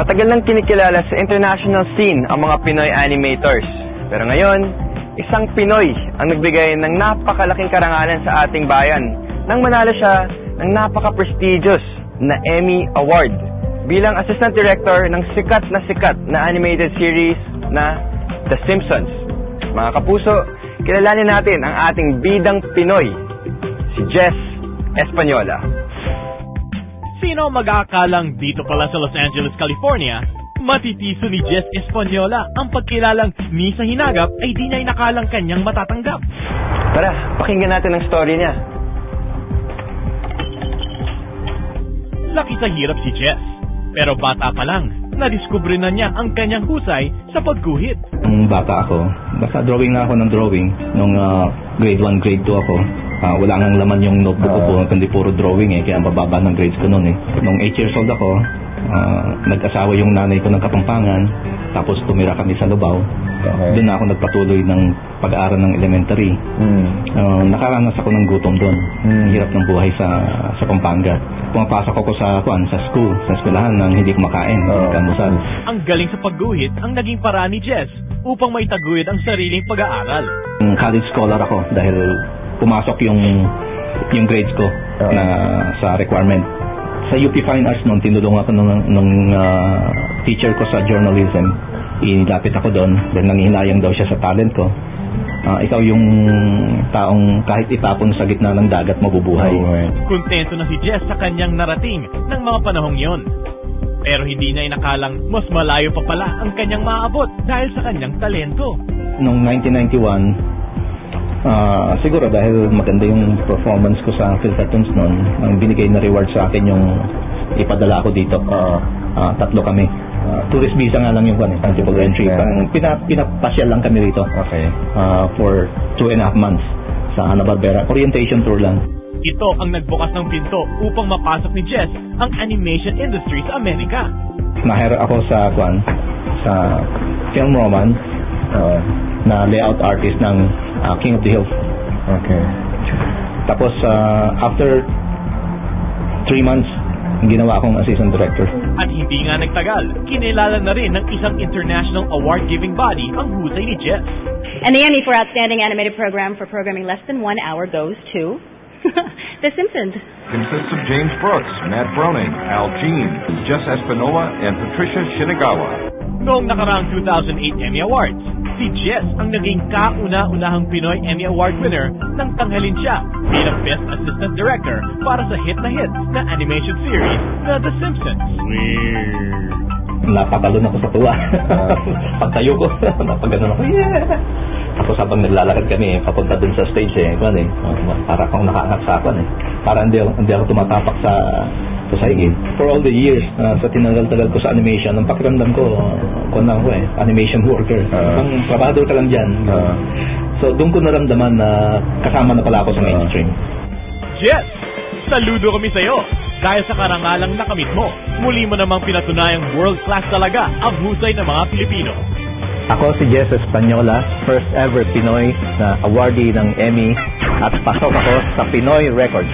Matagal nang kinikilala sa international scene ang mga Pinoy animators. Pero ngayon, isang Pinoy ang nagbigay ng napakalaking karangalan sa ating bayan nang manalo siya ng napaka-prestigious na Emmy Award bilang Assistant Director ng sikat na animated series na The Simpsons. Mga kapuso, kilalanin natin ang ating bidang Pinoy, si Jess Española. Sino mag-aakalang dito pala sa Los Angeles, California, matitiso ni Jess Española ang pagkilalang ni sa hinagap ay di niya inakalang kanyang matatanggap. Tara, pakinggan natin ang story niya. Laki sa hirap si Jess, pero bata pa lang, nadiskubre na niya ang kanyang husay sa pagguhit. Nung bata ako, basta drawing na ako ng drawing. Nung grade 1, grade 2 ako, wala nang laman yung notebook ko, kundi puro drawing kaya ang bababa ng grades ko noon Nung 8 years old ako, nag-asawa yung nanay ko ng Kapampangan, tapos tumira kami sa Lubao. Okay. Doon na ako nagpatuloy ng pag-aaral ng elementary. Nakaranas ako ng gutom doon. Hirap ng buhay sa Pampanga. Pumapasok ako sa eskwelahan nang hindi kumakain. Ang galing sa pagguhit ang naging paraan ni Jess upang maitaguyod ang sariling pag-aaral. College scholar ako dahil pumasok yung grades ko na sa requirement. Sa UP Fine Arts noon, tinulungan ako ng teacher ko sa journalism. Ilapit ako doon dahil nangihinayang daw siya sa talent ko. Ikaw yung taong kahit itapon sa gitna ng dagat mabubuhay. Kontento na si Jess sa kanyang narating ng mga panahong yon. Pero hindi niya inakalang mas malayo pa pala ang kanyang maaabot dahil sa kanyang talento. Noong 1991, siguro dahil maganda yung performance ko sa Phil Cartoons noon, ang binigay na reward sa akin yung ipadala ko dito. Tatlo kami. Tourist visa nga lang yung tangible entry. Pinapasyal lang kami rito for 2.5 months sa Hanna-Barbera. Orientation tour lang. Ito ang nagbukas ng pinto upang mapasok ni Jess ang animation industry sa Amerika. Na-hire ako sa Film Roman na layout artist ng King of the Hills. Okay. Tapos after 3 months, ginawa akong assistant director. At hindi nga nagtagal, kinilala na rin ng isang international award-giving body ang husay ni Jess. And the Emmy for Outstanding Animated Program for programming less than 1 hour goes to The Simpsons. Consists of James Brooks, Matt Browning, Al Jean, Jess Espanola, and Patricia Shinagawa. Noong nakaraang 2008 Emmy Awards, si Jess ang naging kauna-unahang Pinoy Emmy Award winner nang tanghalin siya bilang Best Assistant Director para sa hit na animation series na The Simpsons. Napatalon ako sa tuwa. Pagtayo ko, napagano ako. Yeah! Tapos habang naglalakad kami, papunta dun sa stage para akong nakaangat sa akin Para hindi ako tumatapak sa saigid. For all the years, sa tinagal-tagal ko sa animation, ang pakiramdam ko, animation worker. Ang trabador ka lang dyan. So doon ko naramdaman na kasama na pala ako sa mainstream. Yes! Saludo kami sa'yo! Dahil sa karangalang nakamit mo, muli mo namang pinatunayang world-class talaga ang husay ng mga Pilipino. Ako si Jess Española, first ever Pinoy na awardee ng Emmy at pasok ako sa Pinoy Records.